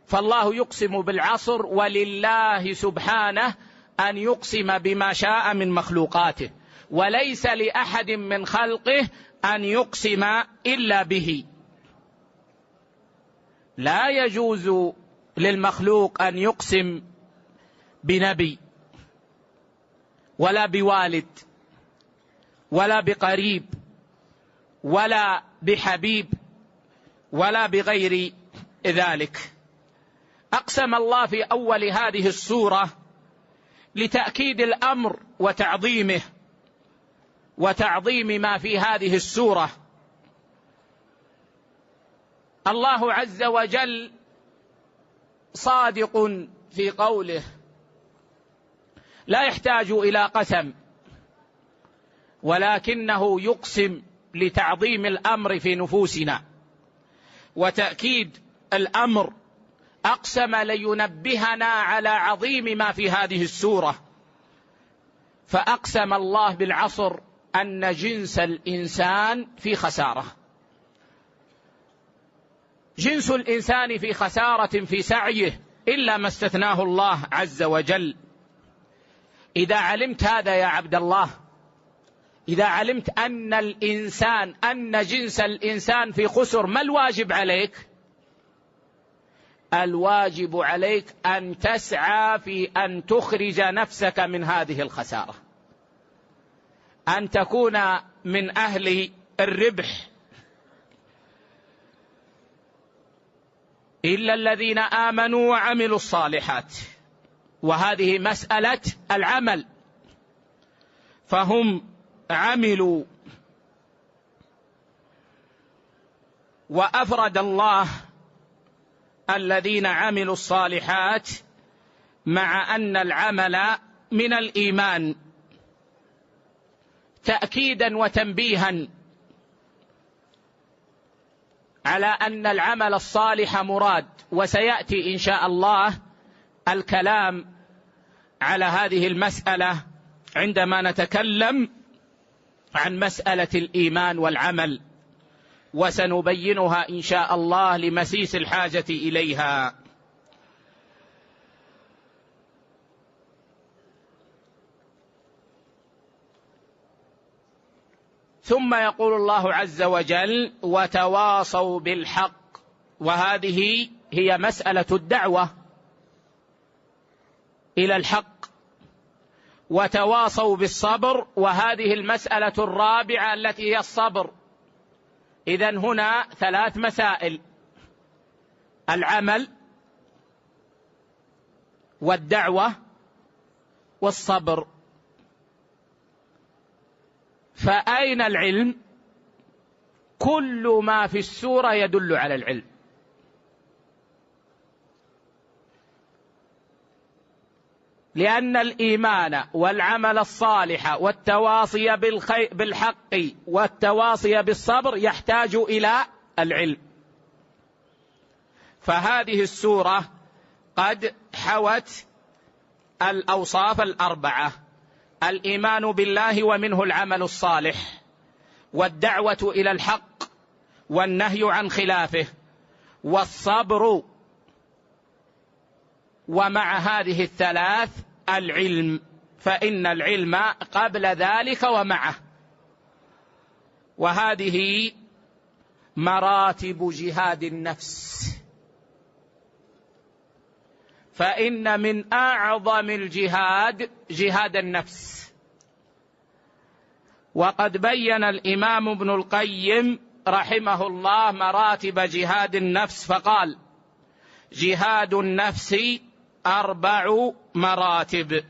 Speaker 1: فالله يقسم بالعصر، ولله سبحانه أن يقسم بما شاء من مخلوقاته، وليس لأحد من خلقه أن يقسم إلا به. لا يجوز للمخلوق أن يقسم بنبي ولا بوالد ولا بقريب ولا بحبيب ولا بغير ذلك. أقسم الله في أول هذه السورة لتأكيد الأمر وتعظيمه وتعظيم ما في هذه السورة. الله عز وجل صادق في قوله، لا يحتاج إلى قسم، ولكنه يقسم لتعظيم الأمر في نفوسنا وتأكيد الأمر. أقسم لينبهنا على عظيم ما في هذه السورة. فأقسم الله بالعصر أن جنس الإنسان في خسارة. جنس الإنسان في خسارة في سعيه إلا ما استثناه الله عز وجل. إذا علمت هذا يا عبد الله، إذا علمت أن جنس الإنسان في خسر، ما الواجب عليك؟ الواجب عليك أن تسعى في أن تخرج نفسك من هذه الخسارة، أن تكون من أهل الربح. إلا الذين آمنوا وعملوا الصالحات، وهذه مسألة العمل، فهم عملوا وأفرد الله الذين عملوا الصالحات مع أن العمل من الإيمان تأكيدا وتنبيها على أن العمل الصالح مراد. وسيأتي إن شاء الله الكلام على هذه المسألة عندما نتكلم عن مسألة الإيمان والعمل، وسنبينها إن شاء الله لمسيس الحاجة إليها. ثم يقول الله عز وجل: وتواصوا بالحق. وهذه هي مسألة الدعوة إلى الحق. وتواصوا بالصبر، وهذه المسألة الرابعة التي هي الصبر. إذن هنا 3 مسائل: العمل والدعوة والصبر. فأين العلم؟ كل ما في السورة يدل على العلم. لأن الإيمان والعمل الصالح والتواصي بالحق والتواصي بالصبر يحتاج إلى العلم. فهذه السورة قد حوت الأوصاف الأربعة: الإيمان بالله ومنه العمل الصالح، والدعوة إلى الحق، والنهي عن خلافه، والصبر، ومع هذه ال3 العلم، فإن العلم قبل ذلك ومعه. وهذه مراتب جهاد النفس. فإن من أعظم الجهاد جهاد النفس. وقد بين الإمام ابن القيم رحمه الله مراتب جهاد النفس فقال: جهاد النفس 4 مراتب.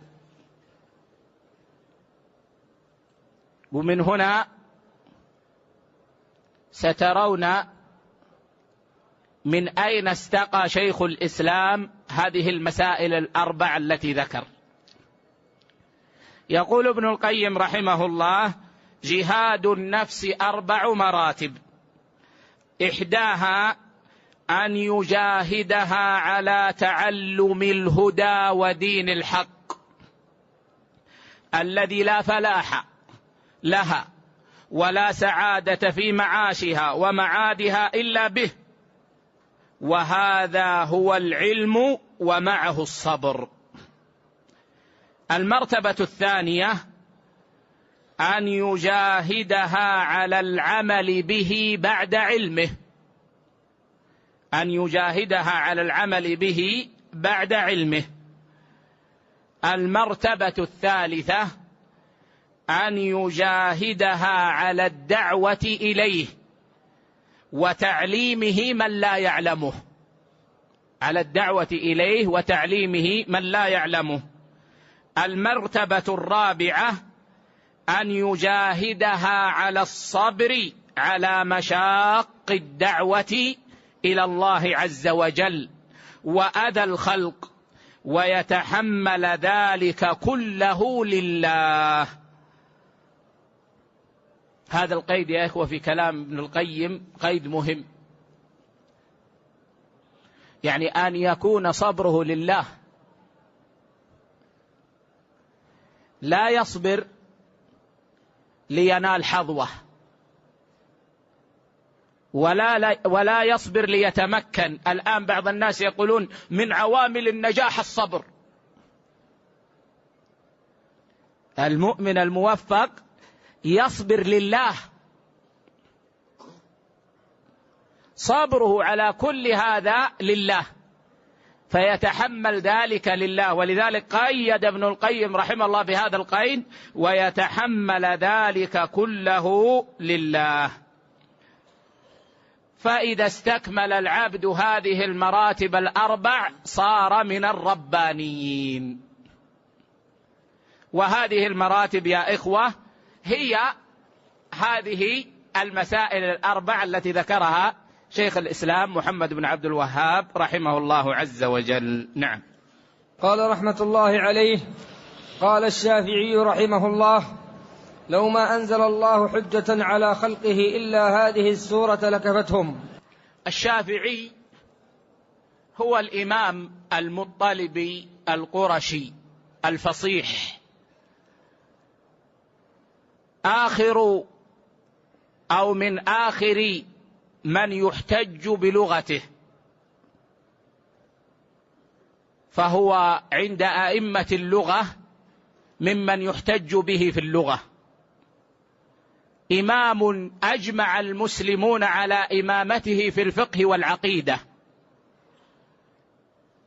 Speaker 1: ومن هنا سترون من أين استقى شيخ الإسلام هذه المسائل ال4 التي ذكر. يقول ابن القيم رحمه الله: جهاد النفس 4 مراتب. إحداها أن يجاهدها على تعلم الهدى ودين الحق الذي لا فلاح لها ولا سعادة في معاشها ومعادها إلا به، وهذا هو العلم ومعه الصبر. المرتبة الثانية أن يجاهدها على العمل به بعد علمه. أن يجاهدها على العمل به بعد علمه. المرتبة الثالثة أن يجاهدها على الدعوة إليه وتعليمه من لا يعلمه. على الدعوة إليه وتعليمه من لا يعلمه. المرتبة الرابعة أن يجاهدها على الصبر على مشاق الدعوة إلى الله عز وجل وأذى الخلق، ويتحمل ذلك كله لله. هذا القيد يا إخوة في كلام ابن القيم قيد مهم، يعني أن يكون صبره لله، لا يصبر لينال حظوة، ولا يصبر ليتمكن. الآن بعض الناس يقولون من عوامل النجاح الصبر. المؤمن الموفق يصبر لله، صبره على كل هذا لله، فيتحمل ذلك لله. ولذلك قيد ابن القيم رحمه الله بهذا القيد: ويتحمل ذلك كله لله. فإذا استكمل العبد هذه المراتب 4 صار من الربانيين. وهذه المراتب يا إخوة هي هذه المسائل 4 التي ذكرها شيخ الإسلام محمد بن عبد الوهاب رحمه الله عز وجل. نعم.
Speaker 2: قال رحمة الله عليه: قال الشافعي رحمه الله: لو ما أنزل الله حجة على خلقه إلا هذه السورة لكفتهم.
Speaker 1: الشافعي هو الإمام المطلبي القرشي الفصيح، آخر أو من آخر من يحتج بلغته، فهو عند أئمة اللغة ممن يحتج به في اللغة، إمام أجمع المسلمون على إمامته في الفقه والعقيدة،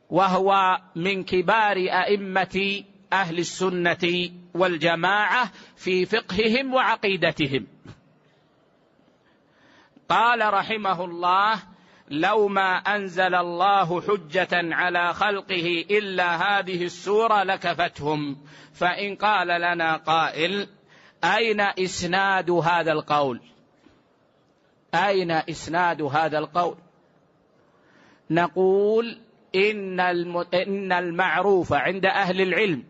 Speaker 1: وهو من كبار أئمة أهل السنة والجماعة في فقههم وعقيدتهم. قال رحمه الله: لو ما أنزل الله حجة على خلقه إلا هذه السورة لكفتهم. فإن قال لنا قائل: أين إسناد هذا القول؟ أين إسناد هذا القول؟ نقول إن المعروف عند أهل العلم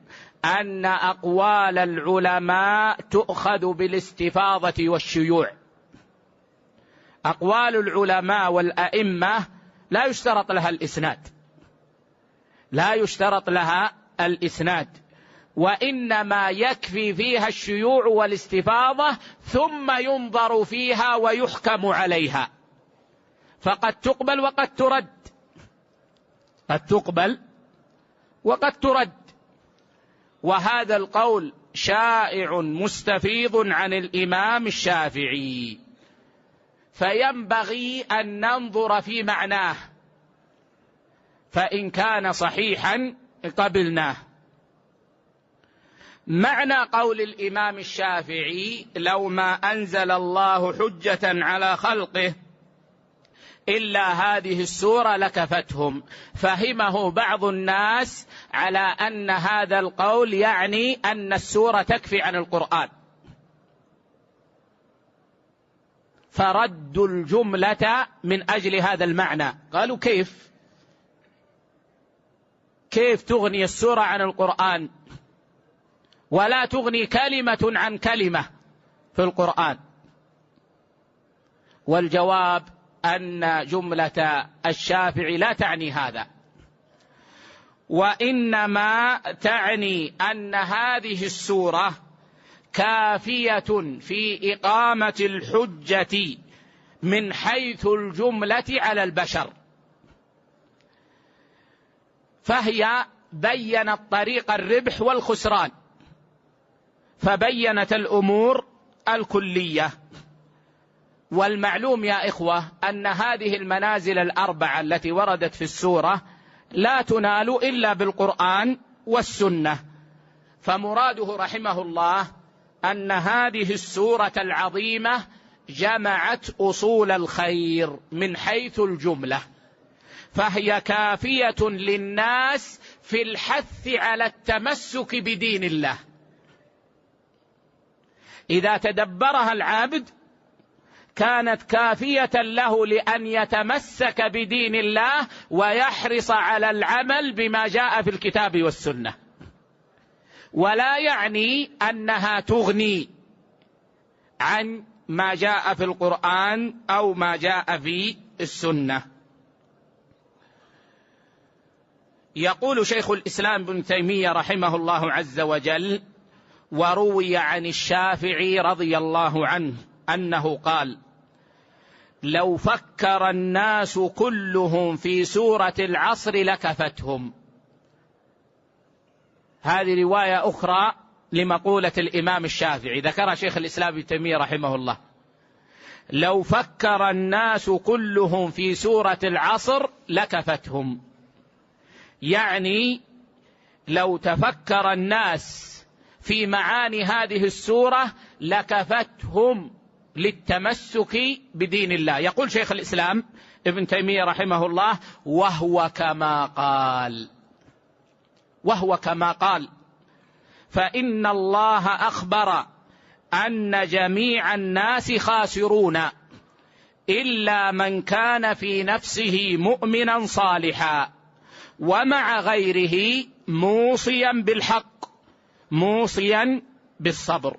Speaker 1: أن أقوال العلماء تؤخذ بالاستفاضة والشيوع. أقوال العلماء والأئمة لا يشترط لها الإسناد، لا يشترط لها الإسناد، وإنما يكفي فيها الشيوع والاستفاضة، ثم ينظر فيها ويحكم عليها، فقد تقبل وقد ترد، قد تقبل وقد ترد. وهذا القول شائع مستفيض عن الإمام الشافعي، فينبغي أن ننظر في معناه، فإن كان صحيحا قبلناه. معنى قول الإمام الشافعي: لو ما أنزل الله حجة على خلقه إلا هذه السورة لكفتهم، فهمه بعض الناس على أن هذا القول يعني أن السورة تكفي عن القرآن، فردوا الجملة من أجل هذا المعنى. قالوا: كيف تغني السورة عن القرآن ولا تغني كلمة عن كلمة في القرآن؟ والجواب أن جملة الشافعي لا تعني هذا، وإنما تعني أن هذه السورة كافية في إقامة الحجة من حيث الجملة على البشر، فهي بينت طريق الربح والخسران، فبينت الأمور الكلية. والمعلوم يا إخوة أن هذه المنازل الأربعة التي وردت في السورة لا تنال إلا بالقرآن والسنة، فمراده رحمه الله أن هذه السورة العظيمة جمعت أصول الخير من حيث الجملة، فهي كافية للناس في الحث على التمسك بدين الله. إذا تدبرها العبد كانت كافية له لأن يتمسك بدين الله ويحرص على العمل بما جاء في الكتاب والسنة، ولا يعني أنها تغني عن ما جاء في القرآن أو ما جاء في السنة. يقول شيخ الإسلام ابن تيمية رحمه الله عز وجل: وروي عن الشافعي رضي الله عنه أنه قال: لو فكر الناس كلهم في سورة العصر لكفتهم. هذه رواية أخرى لمقولة الإمام الشافعي ذكرها شيخ الإسلام ابن تيمية رحمه الله: لو فكر الناس كلهم في سورة العصر لكفتهم، يعني لو تفكر الناس في معاني هذه السورة لكفتهم للتمسك بدين الله. يقول شيخ الإسلام ابن تيمية رحمه الله: وهو كما قال، فإن الله أخبر أن جميع الناس خاسرون إلا من كان في نفسه مؤمنا صالحا ومع غيره موصيا بالحق موصيا بالصبر.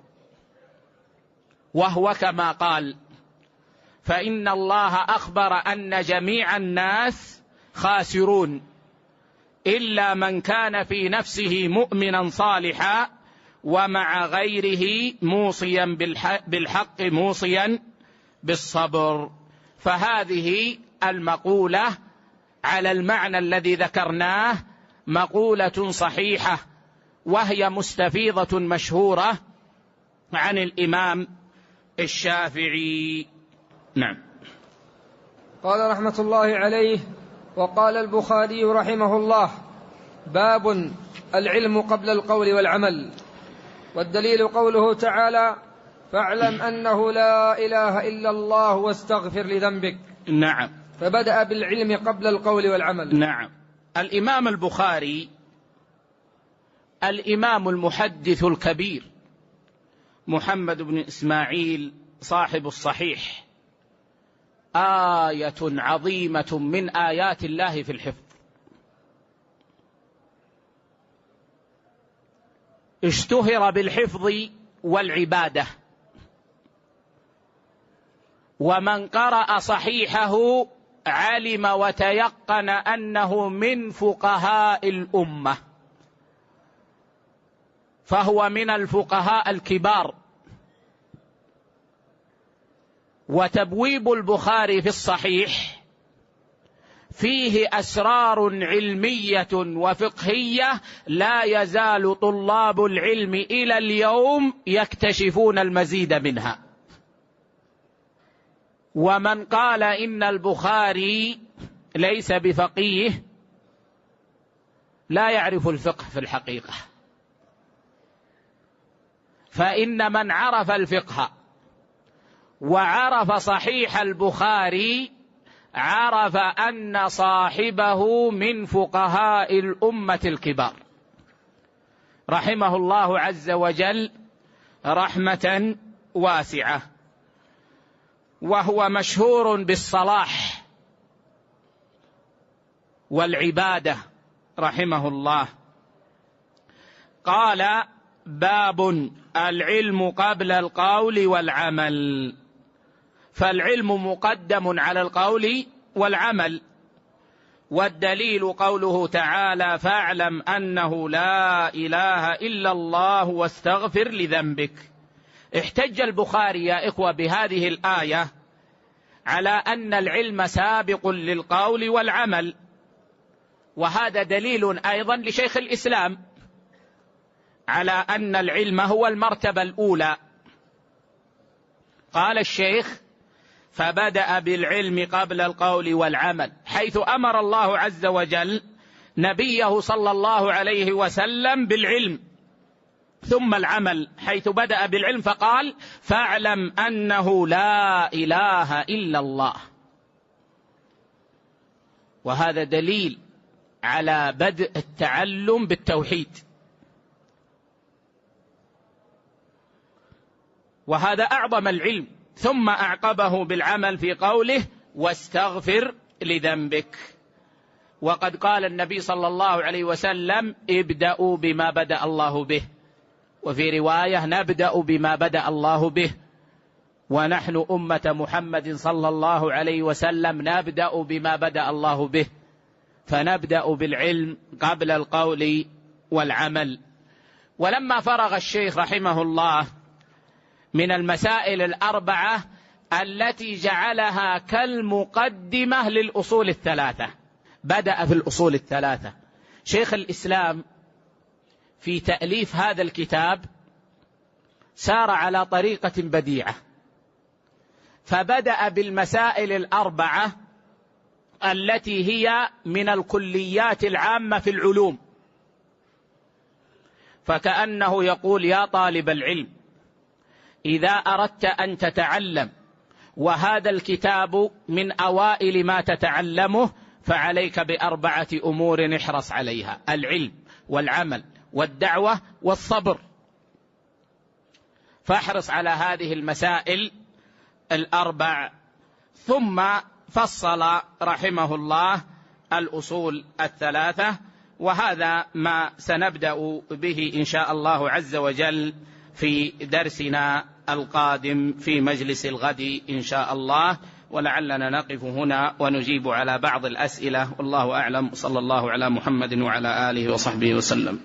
Speaker 1: وهو كما قال: فإن الله أخبر أن جميع الناس خاسرون إلا من كان في نفسه مؤمنا صالحا ومع غيره موصيا بالحق موصيا بالصبر. فهذه المقولة على المعنى الذي ذكرناه مقولة صحيحة، وهي مستفيضة مشهورة عن الإمام الشافعي. نعم.
Speaker 2: قال رحمة الله عليه: وقال البخاري رحمه الله: باب العلم قبل القول والعمل. والدليل قوله تعالى: فاعلم أنه لا إله إلا الله واستغفر لذنبك.
Speaker 1: نعم.
Speaker 2: فبدأ بالعلم قبل القول والعمل.
Speaker 1: نعم. الإمام البخاري الإمام المحدث الكبير محمد بن إسماعيل صاحب الصحيح آية عظيمة من آيات الله في الحفظ. اشتهر بالحفظ والعبادة، ومن قرأ صحيحه علم وتيقن أنه من فقهاء الأمة، فهو من الفقهاء الكبار. وتبويب البخاري في الصحيح فيه أسرار علمية وفقهية لا يزال طلاب العلم إلى اليوم يكتشفون المزيد منها. ومن قال إن البخاري ليس بفقيه لا يعرف الفقه في الحقيقة، فإن من عرف الفقه وعرف صحيح البخاري عرف أن صاحبه من فقهاء الأمة الكبار رحمه الله عز وجل رحمة واسعة. وهو مشهور بالصلاح والعبادة رحمه الله. قال: باب العلم قبل القول والعمل. فالعلم مقدم على القول والعمل، والدليل قوله تعالى: فاعلم أنه لا إله إلا الله واستغفر لذنبك. احتج البخاري يا إخوة بهذه الآية على أن العلم سابق للقول والعمل، وهذا دليل أيضا لشيخ الإسلام على أن العلم هو المرتبة الأولى. قال الشيخ: فبدأ بالعلم قبل القول والعمل، حيث أمر الله عز وجل نبيه صلى الله عليه وسلم بالعلم ثم العمل، حيث بدأ بالعلم فقال: فاعلم أنه لا إله إلا الله. وهذا دليل على بدء التعلم بالتوحيد، وهذا أعظم العلم. ثم أعقبه بالعمل في قوله: واستغفر لذنبك. وقد قال النبي صلى الله عليه وسلم: ابدأوا بما بدأ الله به، وفي رواية: نبدأ بما بدأ الله به. ونحن أمة محمد صلى الله عليه وسلم نبدأ بما بدأ الله به، فنبدأ بالعلم قبل القول والعمل. ولما فرغ الشيخ رحمه الله من المسائل الأربعة التي جعلها كالمقدمة للأصول الثلاثة، بدأ في الأصول الثلاثة. شيخ الإسلام في تأليف هذا الكتاب سار على طريقة بديعة، فبدأ بالمسائل الأربعة التي هي من الكليات العامة في العلوم، فكأنه يقول: يا طالب العلم، إذا أردت أن تتعلم وهذا الكتاب من أوائل ما تتعلمه فعليك بأربعة أمور احرص عليها: العلم والعمل والدعوة والصبر. فاحرص على هذه المسائل الأربع. ثم فصل رحمه الله الأصول الثلاثة، وهذا ما سنبدأ به إن شاء الله عز وجل في درسنا القادم في مجلس الغد إن شاء الله، ولعلنا نقف هنا ونجيب على بعض الأسئلة، والله أعلم. صلى الله على محمد وعلى آله وصحبه وسلم.